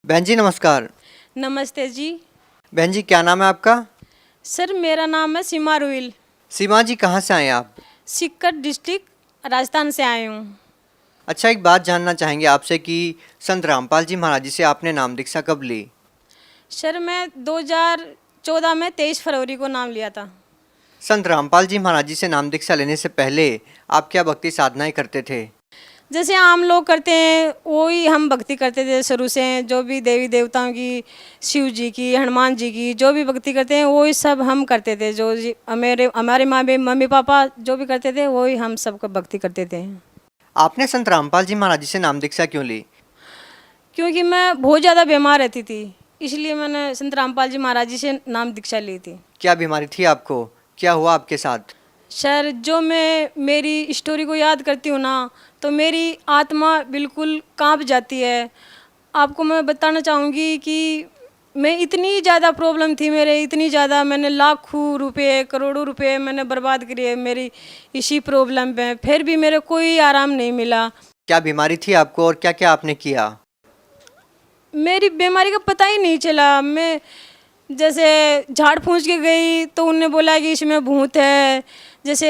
बहन जी नमस्कार। नमस्ते जी। बहन जी क्या नाम है आपका? सर मेरा नाम है सीमा रुइल। सीमा जी कहाँ से आए हैं आप? सीकर डिस्ट्रिक्ट राजस्थान से आई हूँ। अच्छा एक बात जानना चाहेंगे आपसे कि संत रामपाल जी महाराज जी से आपने नाम दीक्षा कब ली? सर मैं 2014 में 23 फरवरी को नाम लिया था। संत रामपाल जी महाराज जी से नाम दीक्षा लेने से पहले आप क्या भक्ति साधनाएं करते थे? जैसे आम लोग करते हैं वही हम भक्ति करते थे शुरू से। जो भी देवी देवताओं की, शिव जी की, हनुमान जी की जो भी भक्ति करते हैं वही सब हम करते थे। जो हमारे मम्मी पापा जो भी करते थे वही हम सबको भक्ति करते थे। आपने संत रामपाल जी महाराज जी से नाम दीक्षा क्यों ली? क्योंकि मैं बहुत ज़्यादा बीमार रहती थी, इसलिए मैंने संत रामपाल जी महाराज जी से नाम दीक्षा ली थी। क्या बीमारी थी आपको? क्या हुआ आपके साथ? सर जो मैं मेरी स्टोरी को याद करती हूँ ना तो मेरी आत्मा बिल्कुल कांप जाती है। आपको मैं बताना चाहूँगी कि मैं इतनी ज़्यादा प्रॉब्लम थी मेरे, इतनी ज़्यादा मैंने लाखों रुपए करोड़ों रुपए मैंने बर्बाद किए मेरी इसी प्रॉब्लम पे, फिर भी मेरे कोई आराम नहीं मिला। क्या बीमारी थी आपको और क्या क्या आपने किया? मेरी बीमारी का पता ही नहीं चला। मैं जैसे झाड़ फूंक के गई तो उनने बोला कि इसमें भूत है। जैसे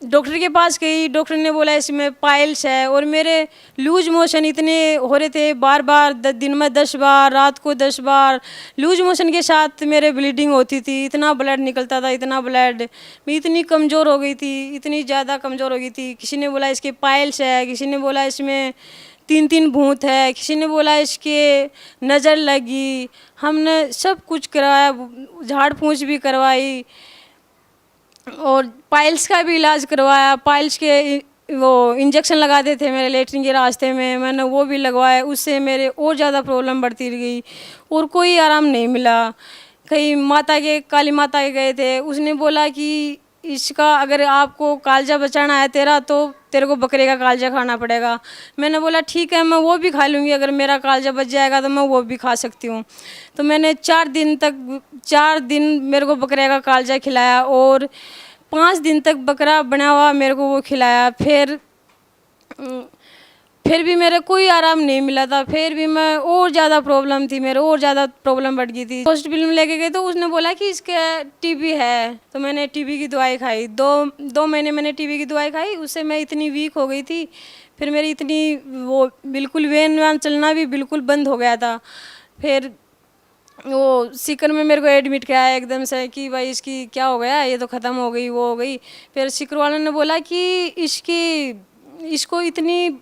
डॉक्टर के पास गई, डॉक्टर ने बोला इसमें पाइल्स है। और मेरे लूज मोशन इतने हो रहे थे, बार बार दिन में 10 बार, रात को 10 बार लूज मोशन के साथ मेरे ब्लीडिंग होती थी। इतना ब्लड निकलता था, इतना ब्लड। मैं इतनी कमज़ोर हो गई थी, इतनी ज़्यादा कमज़ोर हो गई थी। किसी ने बोला इसके पाइल्स है, किसी ने बोला इसमें 3 भूत है, किसी ने बोला इसके नज़र लगी। हमने सब कुछ करवाया, झाड़ फूंक भी करवाई और पाइल्स का भी इलाज करवाया। पाइल्स के वो इंजेक्शन लगाते थे मेरे लेटरिन के रास्ते में, मैंने वो भी लगवाए। उससे मेरे और ज़्यादा प्रॉब्लम बढ़ती गई और कोई आराम नहीं मिला। कहीं काली माता के गए थे, उसने बोला कि इसका अगर आपको कालजा बचाना है तेरा तो तेरे को बकरे का कालजा खाना पड़ेगा। मैंने बोला ठीक है मैं वो भी खा लूँगी, अगर मेरा कालजा बच जाएगा तो मैं वो भी खा सकती हूँ। तो मैंने 4 दिन मेरे को बकरे का कालजा खिलाया और 5 दिन तक बकरा बना हुआ मेरे को वो खिलाया। फिर भी मेरे कोई आराम नहीं मिला था। फिर भी मैं और ज़्यादा प्रॉब्लम थी, मेरे और ज़्यादा प्रॉब्लम बढ़ गई थी। हॉस्पिटल में लेके गए तो उसने बोला कि इसके टीबी है। तो मैंने टीबी की दवाई खाई, दो महीने मैंने टीबी की दवाई खाई। उससे मैं इतनी वीक हो गई थी, फिर मेरी इतनी वो बिल्कुल वेन वैन चलना भी बिल्कुल बंद हो गया था। फिर वो सीकर में मेरे को एडमिट कराया एकदम से कि भाई इसकी क्या हो गया, ये तो ख़त्म हो गई, वो हो गई। फिर सीकर वालों ने बोला कि इसको इतनी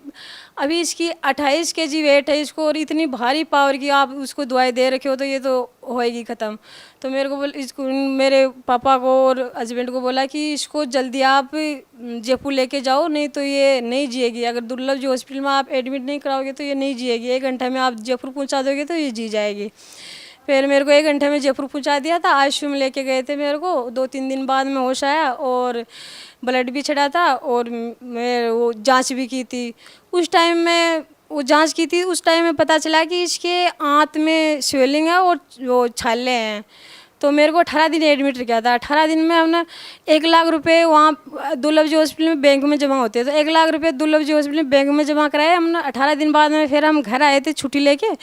अभी इसकी 28 केजी वेट है इसको और इतनी भारी पावर की आप उसको दवाई दे रखे हो तो ये तो होएगी ख़त्म। तो मेरे को इसको मेरे पापा को और हस्बैंड को बोला कि इसको जल्दी आप जयपुर लेके जाओ, नहीं तो ये नहीं जिएगी। अगर दुर्लभ जी हॉस्पिटल में आप एडमिट नहीं कराओगे तो ये नहीं जिएगी। 1 घंटे में आप जयपुर पहुंचा दोगे तो ये जी जाएगी। फिर मेरे को 1 घंटे में जयपुर पहुंचा दिया था। आईसीयू में लेके गए थे मेरे को। 2-3 दिन बाद में होश आया और ब्लड भी चढ़ा था और मैं वो जांच भी की थी। उस टाइम में वो जांच की थी, उस टाइम में पता चला कि इसके आंत में स्वेलिंग है और वो छाले हैं। तो मेरे को 18 दिन एडमिट किया था। 18 दिन में हमने 1 लाख रुपए वहाँ दुर्लभ जी हॉस्पिटल में बैंक में जमा होते हैं, तो 1 लाख रुपए दुर्लभ जी हॉस्पिटल में बैंक में जमा कराए हमने। 18 दिन बाद में फिर हम घर आए थे छुट्टी लेके।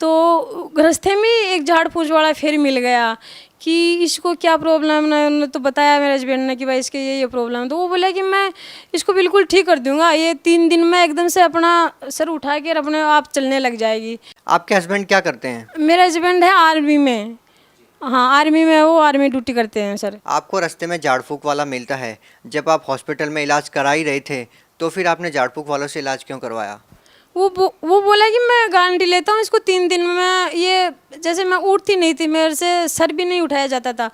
तो रास्ते में एक झाड़ फूस वाला फिर मिल गया कि इसको क्या प्रॉब्लम है। उन्होंने तो बताया मेरे हस्बैंड ने कि भाई इसके ये प्रॉब्लम है। तो वो बोला कि मैं इसको बिल्कुल ठीक कर दूंगा, ये 3 दिन में एकदम से अपना सर उठा के अपने आप चलने लग जाएगी। आपके हस्बैंड क्या करते हैं? मेरे हस्बैंड है आर्मी में। हाँ आर्मी में, वो आर्मी ड्यूटी करते हैं सर। आपको रास्ते में झाड़ फूक वाला मिलता है, जब आप हॉस्पिटल में इलाज करा ही रहे थे तो फिर आपने झाड़ फूक वालों से इलाज क्यों करवाया? वो बोला कि मैं गारंटी लेता हूँ इसको 3 दिन में। ये जैसे मैं उठती नहीं थी, मेरे से सर भी नहीं उठाया जाता था।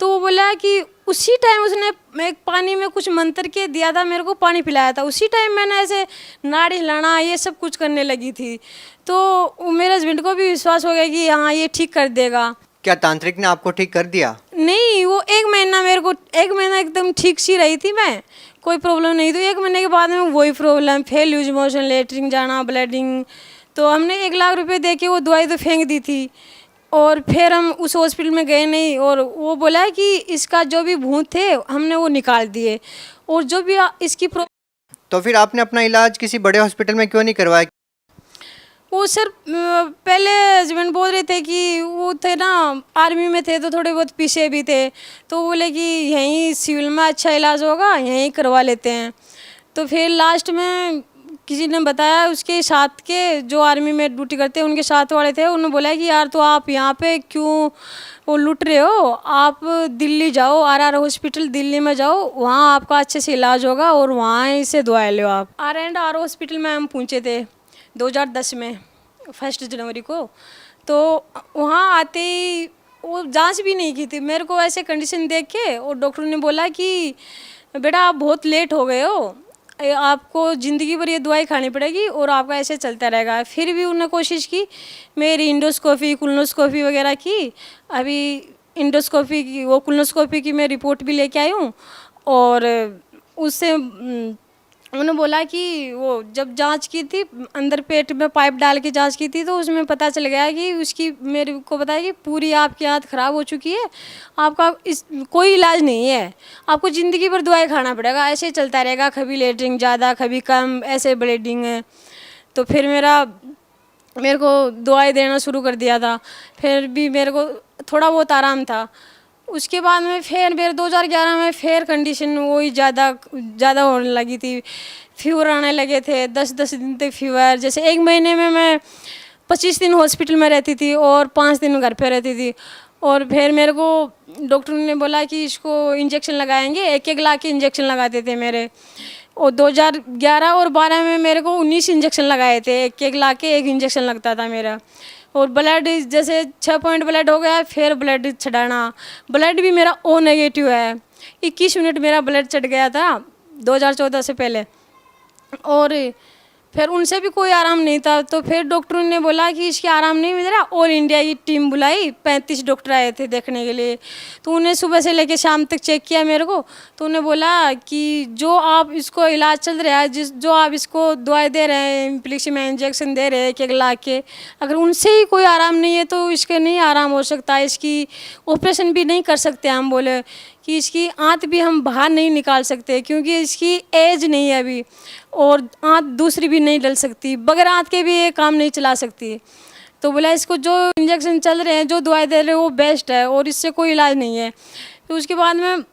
तो वो बोला कि उसी टाइम उसने एक पानी में कुछ मंत्र के दिया था, मेरे को पानी पिलाया था। उसी टाइम मैंने ऐसे नाड़ी हिलाना ये सब कुछ करने लगी थी। तो मेरे हस्बैंड को भी विश्वास हो गया कि हाँ ये ठीक कर देगा। क्या तांत्रिक ने आपको ठीक कर दिया? नहीं, वो 1 महीना मेरे को 1 महीना एकदम ठीक सी रही थी मैं, कोई प्रॉब्लम नहीं। तो 1 महीने के बाद में वही प्रॉब्लम, फिर लूज मोशन, लेटरिन जाना, ब्लीडिंग। तो हमने 1 लाख रुपए दे के वो दवाई तो फेंक दी थी और फिर हम उस हॉस्पिटल में गए नहीं। और वो बोला कि इसका जो भी भूत थे हमने वो निकाल दिए और जो भी इसकी तो फिर आपने अपना इलाज किसी बड़े हॉस्पिटल में क्यों नहीं करवाया? वो सर पहले हस्बैंड बोल रहे थे कि वो थे ना आर्मी में थे तो थोड़े बहुत पीछे भी थे, तो बोले कि यहीं सिविल में अच्छा इलाज होगा, यहीं करवा लेते हैं। तो फिर लास्ट में किसी ने बताया, उसके साथ के जो आर्मी में ड्यूटी करते हैं उनके साथ वाले थे, उन्होंने बोला कि यार तो आप यहाँ पे क्यों वो लूट रहे हो, आप दिल्ली जाओ, RR हॉस्पिटल दिल्ली में जाओ, वहाँ आपका अच्छे से इलाज होगा और वहाँ से दवाई लो आप। R&R हॉस्पिटल में हम पहुँचे थे 2010 में 1 जनवरी को। तो वहाँ आते ही वो जांच भी नहीं की थी मेरे को, ऐसे कंडीशन देख के, और डॉक्टर ने बोला कि बेटा आप बहुत लेट हो गए हो, आपको ज़िंदगी भर ये दवाई खानी पड़ेगी और आपका ऐसे चलता रहेगा। फिर भी उन्होंने कोशिश की, मेरी इंडोस्कोपी कोलोनोस्कोपी वगैरह की, अभी इंडोस्कोपी की वो कोलोनोस्कोपी की मैं रिपोर्ट भी लेके आई हूँ। और उससे उन्होंने बोला कि वो जब जांच की थी अंदर पेट में पाइप डाल के जांच की थी, तो उसमें पता चल गया कि उसकी, मेरे को बताया कि पूरी आपकी आंत ख़राब हो चुकी है, आपका इस कोई इलाज नहीं है, आपको ज़िंदगी भर दवाई खाना पड़ेगा, ऐसे ही चलता रहेगा, कभी लेटरिन ज़्यादा कभी कम, ऐसे ब्लीडिंग है। तो फिर मेरे को दवाई देना शुरू कर दिया था, फिर भी मेरे को थोड़ा बहुत आराम था। उसके बाद में फिर मेरे 2011 में फिर कंडीशन वही ज़्यादा होने लगी थी, फीवर आने लगे थे, 10-10 दिन तक फीवर। जैसे एक महीने में मैं 25 दिन हॉस्पिटल में रहती थी और 5 दिन घर पे रहती थी। और फिर मेरे को डॉक्टर ने बोला कि इसको इंजेक्शन लगाएंगे, एक लाख के इंजेक्शन लगाते थे मेरे। और 2011 और 12 में मेरे को 19 इंजेक्शन लगाए थे, एक लाख के एक इंजेक्शन लगता था मेरा। और ब्लड जैसे 6 पॉइंट ब्लड हो गया, फिर ब्लड चढ़ाना, ब्लड भी मेरा O नेगेटिव है, 21 यूनिट मेरा ब्लड चढ़ गया था 2014 से पहले। और फिर उनसे भी कोई आराम नहीं था, तो फिर डॉक्टरों ने बोला कि इसके आराम नहीं मिल रहा, ऑल इंडिया की टीम बुलाई, 35 डॉक्टर आए थे देखने के लिए। तो उन्हें सुबह से लेकर शाम तक चेक किया मेरे को, तो उन्हें बोला कि जो आप इसको इलाज चल रहा है, जो आप इसको दवाई दे रहे हैं, इम्प्लिक्सी में इंजेक्शन दे रहे हैं 1 लाख के, अगर उनसे ही कोई आराम नहीं है तो इसके नहीं आराम हो सकता, इसकी ऑपरेशन भी नहीं कर सकते। हम बोले कि इसकी आंत भी हम बाहर नहीं निकाल सकते क्योंकि इसकी एज नहीं है अभी, और आंत दूसरी भी नहीं डल सकती, बगैर आंत के भी ये काम नहीं चला सकती। तो बोला इसको जो इंजेक्शन चल रहे हैं, जो दवाई दे रहे हैं वो बेस्ट है और इससे कोई इलाज नहीं है। तो उसके बाद में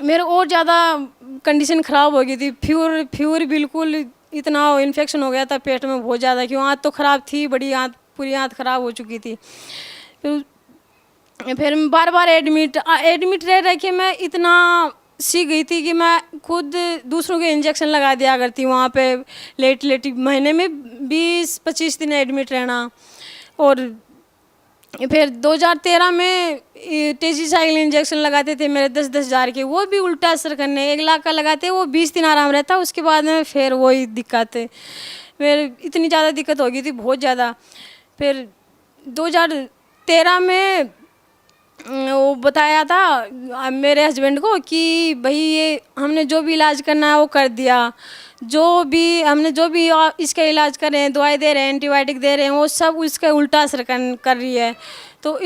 मेरे और ज़्यादा कंडीशन ख़राब हो गई थी, फीवर बिल्कुल इतना इन्फेक्शन हो गया था पेट में बहुत ज़्यादा, क्यों आंत तो ख़राब थी, बड़ी आंत, पूरी आंत ख़राब हो चुकी थी। फिर बार एडमिट रह के मैं इतना सीख गई थी कि मैं खुद दूसरों के इंजेक्शन लगा दिया करती वहाँ पे, लेट महीने में 20-25 दिन एडमिट रहना। और फिर 2013 में टेजीसाइक्लिन इंजेक्शन लगाते थे मेरे 10-10 हज़ार के, वो भी उल्टा असर करने, 1 लाख का लगाते, वो 20 दिन आराम रहता, उसके बाद में फिर वही दिक्कत है, फिर इतनी ज़्यादा दिक्कत हो गई थी, बहुत ज़्यादा। फिर 2013 में वो बताया था मेरे हस्बैंड को कि भाई ये हमने जो भी इलाज करना है वो कर दिया, जो भी इसका इलाज कर रहे हैं, दवाई दे रहे हैं, एंटीबायोटिक दे रहे हैं, वो सब उसका उल्टा असर कर रही है। तो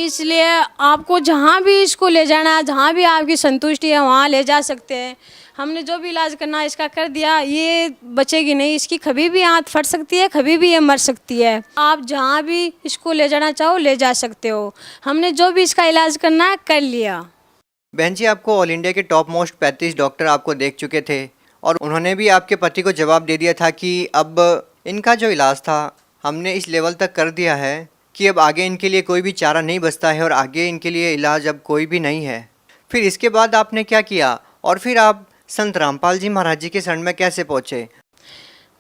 इसलिए आपको जहाँ भी इसको ले जाना है, जहाँ भी आपकी संतुष्टि है वहाँ ले जा सकते हैं। हमने जो भी इलाज करना है इसका कर दिया, ये बचेगी नहीं, इसकी कभी भी आंत फट सकती है, कभी भी ये मर सकती है। आप जहाँ भी इसको ले जाना चाहो ले जा सकते हो, हमने जो भी इसका इलाज करना है कर लिया। बहन जी, आपको ऑल इंडिया के टॉप मोस्ट 35 डॉक्टर आपको देख चुके थे और उन्होंने भी आपके पति को जवाब दे दिया था कि अब इनका जो इलाज था हमने इस लेवल तक कर दिया है कि अब आगे इनके लिए कोई भी चारा नहीं बचता है और आगे इनके लिए इलाज अब कोई भी नहीं है। फिर इसके बाद आपने क्या किया और फिर आप संत रामपाल जी महाराज जी के शरण में कैसे पहुँचे?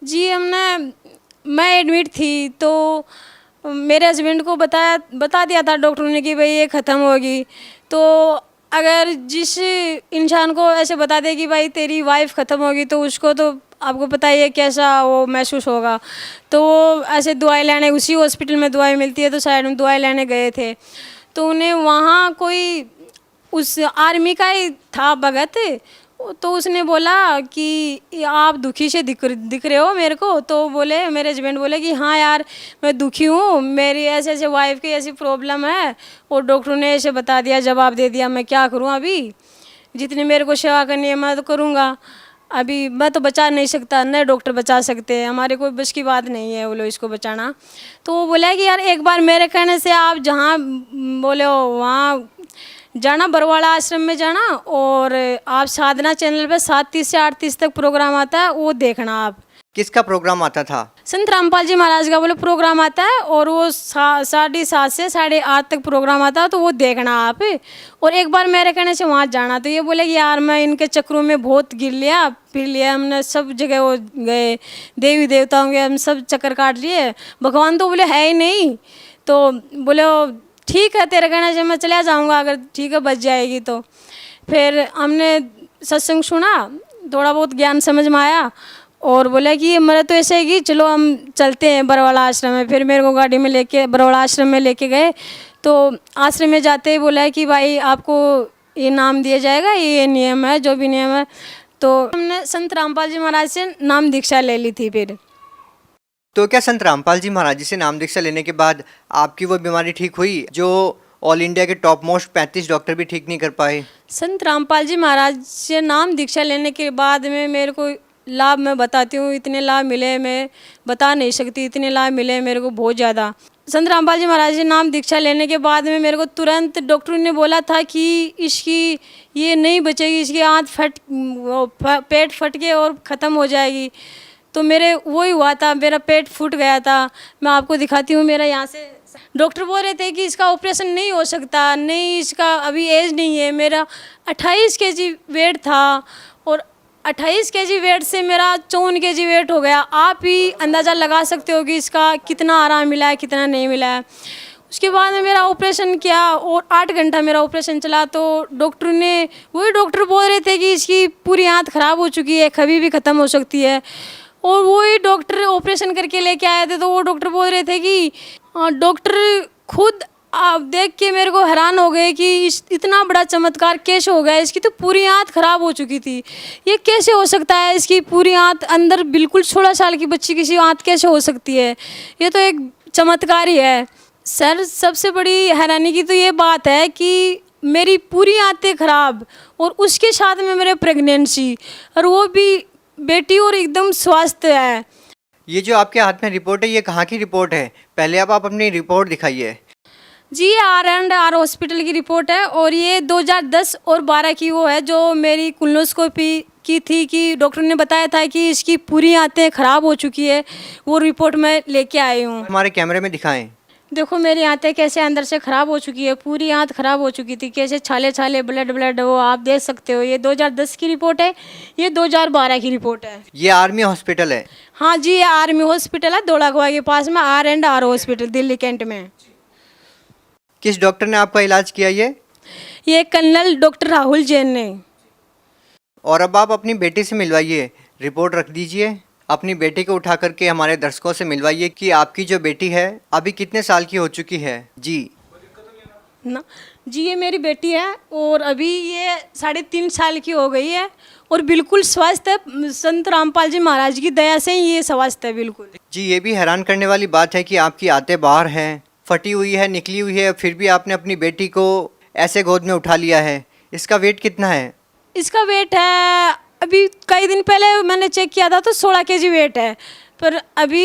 जी मैं एडमिट थी, तो मेरे हस्बैंड को बता दिया था डॉक्टर ने कि भाई ये ख़त्म होगी। तो अगर जिस इंसान को ऐसे बता दे कि भाई तेरी वाइफ ख़त्म होगी, तो उसको तो आपको पता ही है कैसा वो महसूस होगा। तो वो ऐसे दवाई लेने, उसी हॉस्पिटल में दवाई मिलती है तो साइड में दवाई लेने गए थे, तो उन्हें वहाँ कोई उस आर्मी का ही था भगत, तो उसने बोला कि आप दुखी से दिख रहे हो मेरे को। तो बोले, मेरे हस्बैंड बोले कि हाँ यार मैं दुखी हूँ, मेरी ऐसे वाइफ की ऐसी प्रॉब्लम है और डॉक्टर ने ऐसे बता दिया, जवाब दे दिया, मैं क्या करूँ, अभी जितनी मेरे को सेवा करनी है मैं तो करूँगा। अभी मैं तो बचा नहीं सकता, नए डॉक्टर बचा सकते हैं, हमारे कोई बस की बात नहीं है बोलो इसको बचाना। तो वो बोला कि यार एक बार मेरे कहने से आप जहाँ बोले हो वहाँ जाना, बरवाड़ा आश्रम में जाना, और आप साधना चैनल पे 7:30 से 8:30 तक प्रोग्राम आता है, वो देखना आप। किसका प्रोग्राम आता था? संत रामपाल जी महाराज का बोले प्रोग्राम आता है, और वो 7:30 से 8:30 तक प्रोग्राम आता है, तो वो देखना आप। और एक बार मेरे कहने से वहाँ जाना। तो ये बोले कि यार मैं इनके चक्रों में बहुत गिर लिया, फिर लिया, हमने सब जगह वो गए, देवी देवताओं के हम सब चक्कर काट लिए, भगवान तो बोले है ही नहीं। तो बोले ठीक है तेरे कहने से मैं चला जाऊँगा, अगर ठीक है बच जाएगी तो। फिर हमने सत्संग सुना, थोड़ा बहुत ज्ञान समझ में आया, और बोला कि मेरा तो ऐसे है कि चलो हम चलते हैं बरवाड़ा आश्रम में। फिर मेरे को गाड़ी में लेके बरवाड़ा आश्रम में लेके गए। तो आश्रम में जाते ही बोला कि भाई आपको ये नाम दिया जाएगा, ये नियम है, जो भी नियम है। तो हमने संत रामपाल जी महाराज से नाम दीक्षा ले ली थी। फिर तो क्या संत रामपाल जी महाराज जी से नाम दीक्षा लेने के बाद आपकी वो बीमारी ठीक हुई जो ऑल इंडिया के टॉप मोस्ट 35 डॉक्टर भी ठीक नहीं कर पाए? संत रामपाल जी महाराज से नाम दीक्षा लेने के बाद में मेरे को लाभ मैं बताती हूँ, इतने लाभ मिले मैं बता नहीं सकती, इतने लाभ मिले मेरे को बहुत ज़्यादा। संत रामपाल जी महाराज जी नाम दीक्षा लेने के बाद में मेरे को तुरंत डॉक्टर ने बोला था कि इसकी ये नहीं बचेगी, इसकी आंत पेट फट के और ख़त्म हो जाएगी। तो मेरे वही हुआ था, मेरा पेट फूट गया था। मैं आपको दिखाती हूँ, मेरा यहाँ से डॉक्टर बोल रहे थे कि इसका ऑपरेशन नहीं हो सकता, नहीं इसका अभी एज नहीं है। मेरा 28 kg वेट था, और 28 kg वेट से मेरा 54 kg वेट हो गया। आप ही अंदाज़ा लगा सकते हो कि इसका कितना आराम मिला है, कितना नहीं मिला है। उसके बाद में मेरा ऑपरेशन किया, और 8 घंटा मेरा ऑपरेशन चला। तो डॉक्टर ने, वही डॉक्टर बोल रहे थे कि इसकी पूरी आंत ख़राब हो चुकी है, कभी भी ख़त्म हो सकती है। और वही डॉक्टर ऑपरेशन करके लेके आए थे। तो वो डॉक्टर बोल रहे थे कि डॉक्टर खुद आप देख के मेरे को हैरान हो गए कि इतना बड़ा चमत्कार कैसे हो गया, इसकी तो पूरी आंत खराब हो चुकी थी, ये कैसे हो सकता है, इसकी पूरी आंत अंदर बिल्कुल 16 साल की बच्ची की आंत कैसे हो सकती है, ये तो एक चमत्कार ही है। सर सबसे बड़ी हैरानी की तो ये बात है कि मेरी पूरी आंतें खराब, और उसके साथ में मेरे प्रेगनेंसी, और वो भी बेटी, और एकदम स्वस्थ है। ये जो आपके हाथ में रिपोर्ट है, ये कहाँ की रिपोर्ट है? पहले आप अपनी रिपोर्ट दिखाइए। जी R&R हॉस्पिटल की रिपोर्ट है, और ये 2010 और 12 की वो है, जो मेरी कोलोनोस्कोपी की थी कि डॉक्टर ने बताया था कि इसकी पूरी आंतें ख़राब हो चुकी है। वो रिपोर्ट मैं लेके आई हूँ। हमारे कैमरे में दिखाएं। देखो मेरी आंतें कैसे अंदर से ख़राब हो चुकी है, पूरी आंत ख़राब हो चुकी थी, कैसे छाले छाले ब्लड वो आप देख सकते हो। ये 2010 की रिपोर्ट है, ये 2012 की रिपोर्ट है। ये आर्मी हॉस्पिटल है? हाँ जी, ये आर्मी हॉस्पिटल है, धौलाकुआं के पास में R&R हॉस्पिटल, दिल्ली कैंट में। किस डॉक्टर ने आपका इलाज किया ये कर्नल डॉक्टर राहुल जैन ने। और अब आप अपनी बेटी से मिलवाइए, रिपोर्ट रख दीजिए। अपनी बेटी को उठा करके हमारे दर्शकों से मिलवाइए कि आपकी जो बेटी है अभी कितने साल की हो चुकी है। जी ना जी, ये मेरी बेटी है, और अभी ये 3.5 साल की हो गई है, और बिल्कुल स्वस्थ है। संत रामपाल जी महाराज की दया से ही ये स्वस्थ है बिल्कुल। जी, ये भी हैरान करने वाली बात है कि आपकी आंतें बाहर हैं, फटी हुई है, निकली हुई है, फिर भी आपने अपनी बेटी को ऐसे गोद में उठा लिया है। इसका वेट कितना है? इसका वेट है, अभी कई दिन पहले मैंने चेक किया था तो 16 kg वेट है। पर अभी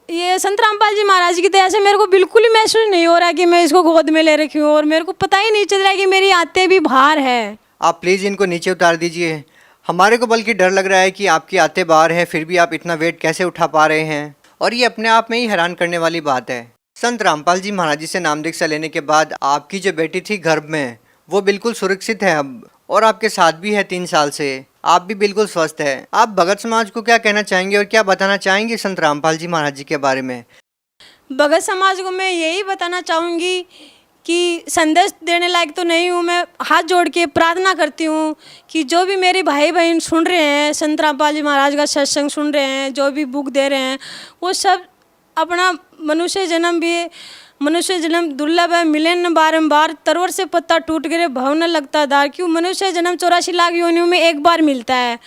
ये संत रामपाल जी महाराज की दया से मेरे को बिल्कुल ही महसूस नहीं हो रहा कि मैं इसको गोद में ले रखी हूँ, और मेरे को पता ही नहीं चल रहा कि मेरी आंतें भी बाहर है। आप प्लीज़ इनको नीचे उतार दीजिए। हमारे को बल्कि डर लग रहा है कि आपकी आंतें बाहर हैं, फिर भी आप इतना वेट कैसे उठा पा रहे हैं, और ये अपने आप में ही हैरान करने वाली बात है। संत रामपाल जी महाराज जी से नाम दीक्षा लेने के बाद आपकी जो बेटी थी गर्भ में, वो बिल्कुल सुरक्षित है अब, और आपके साथ भी है 3 साल से। आप भी बिल्कुल स्वस्थ है। आप भगत समाज को क्या कहना चाहेंगे और क्या बताना चाहेंगे संत रामपाल जी महाराज जी के बारे में? भगत समाज को मैं यही बताना चाहूँगी कि संदेश देने लायक तो नहीं हूँ, मैं हाथ जोड़ के प्रार्थना करती हूँ कि जो भी मेरे भाई बहन सुन रहे हैं, संत रामपाल जी महाराज का सत्संग सुन रहे हैं, जो भी बुक दे रहे हैं, वो सब अपना मनुष्य जन्म दुर्लभ है, मिले न बारंबार, तरवर से पत्ता टूट गिरे भव न लगता दार। क्यों मनुष्य जन्म 84 लाख योनियों में एक बार मिलता है,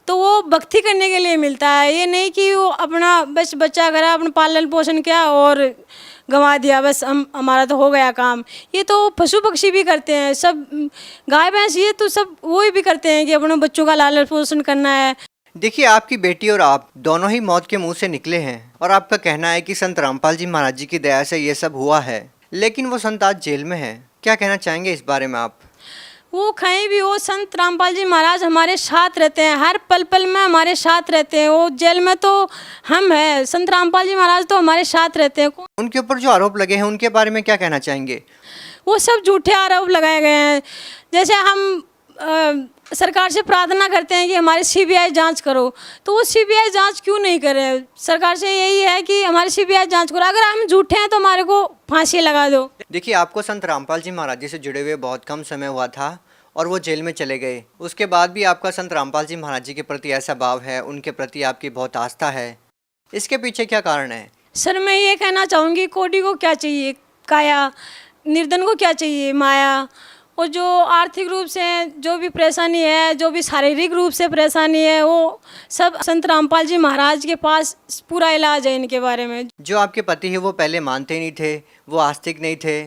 तो वो भक्ति करने के लिए मिलता है। ये नहीं कि वो अपना बस बच्चा करा, अपना पालन पोषण किया और गंवा दिया, बस हमारा तो हो गया काम। ये तो पशु पक्षी भी करते हैं, सब गाय भैंस, ये तो सब वो भी करते हैं कि अपने बच्चों का लालन पोषण करना है। देखिए, आपकी बेटी और आप दोनों ही मौत के मुंह से निकले हैं और आपका कहना है कि संत रामपाल जी महाराज जी की दया से ये सब हुआ है, लेकिन वो संत आज जेल में है। क्या कहना चाहेंगे इस बारे में आप? वो कहीं भी हो, संत रामपाल जी महाराज हमारे साथ रहते हैं, हर पल पल में हमारे साथ रहते हैं। वो जेल में तो हम हैं, संत रामपाल जी महाराज तो हमारे साथ रहते हैं। उनके ऊपर जो आरोप लगे हैं उनके बारे में क्या कहना चाहेंगे? वो सब झूठे आरोप लगाए गए हैं। जैसे हम सरकार से प्रार्थना करते हैं कि हमारी सीबीआई जांच करो, तो वो सीबीआई जांच क्यों नहीं करे? सरकार से यही है कि हमारी सीबीआई जांच करो, अगर हम झूठे हैं तो हमारे को फांसी लगा दो। देखिए, आपको संत रामपाल जी महाराज जी से जुड़े हुए बहुत कम समय हुआ था और वो जेल में चले गए। उसके बाद भी आपका संत रामपाल जी महाराज जी के प्रति ऐसा भाव है, उनके प्रति आपकी बहुत आस्था है, इसके पीछे क्या कारण है? सर, मैं ये कहना चाहूँगी, कोटी को क्या चाहिए काया, निर्धन को क्या चाहिए माया। और जो आर्थिक रूप से जो भी परेशानी है, जो भी शारीरिक रूप से परेशानी है, वो सब संत रामपाल जी महाराज के पास पूरा इलाज है इनके बारे में। जो आपके पति है वो पहले मानते नहीं थे, वो आस्तिक नहीं थे,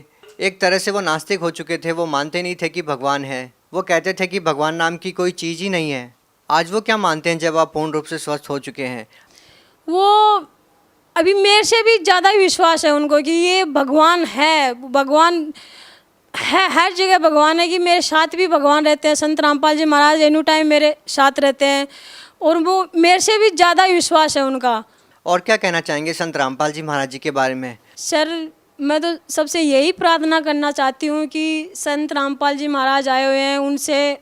एक तरह से वो नास्तिक हो चुके थे, वो मानते नहीं थे कि भगवान है, वो कहते थे कि भगवान नाम की कोई चीज़ ही नहीं है। आज वो क्या मानते हैं जब आप पूर्ण रूप से स्वस्थ हो चुके हैं? वो अभी मेरे से भी ज़्यादा विश्वास है उनको कि ये भगवान है, भगवान है, हर जगह भगवान है, कि मेरे साथ भी भगवान रहते हैं। संत रामपाल जी महाराज एनी टाइम मेरे साथ रहते हैं और वो मेरे से भी ज़्यादा विश्वास है उनका। और क्या कहना चाहेंगे संत रामपाल जी महाराज जी के बारे में? सर, मैं तो सबसे यही प्रार्थना करना चाहती हूँ कि संत रामपाल जी महाराज आए हुए हैं, उनसे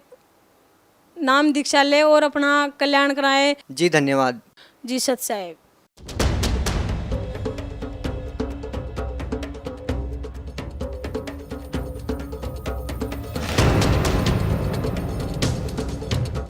नाम दीक्षा ले और अपना कल्याण कराएं। जी धन्यवाद। जी सत साहेब।